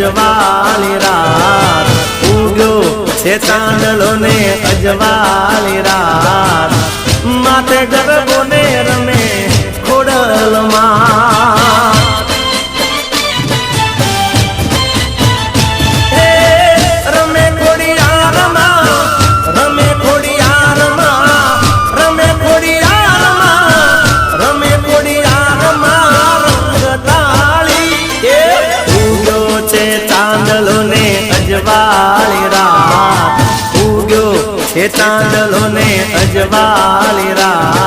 અજવાળી રાત ઉગ્યો છે ચાંદલો ને અજવાળી રાત માથે ગરબો ને રમે ખોડલમાં રમે ખોડિયારમાં રમે ખોડિયારમાં રમે ખોડિયારમાં રમે ખોડિયારમાં રંગતાળી ઉગ્યો છે ચાંદલો ને અજવાળી રાત ઉગ્યો છે ચાંદલો ને અજવાળી રાત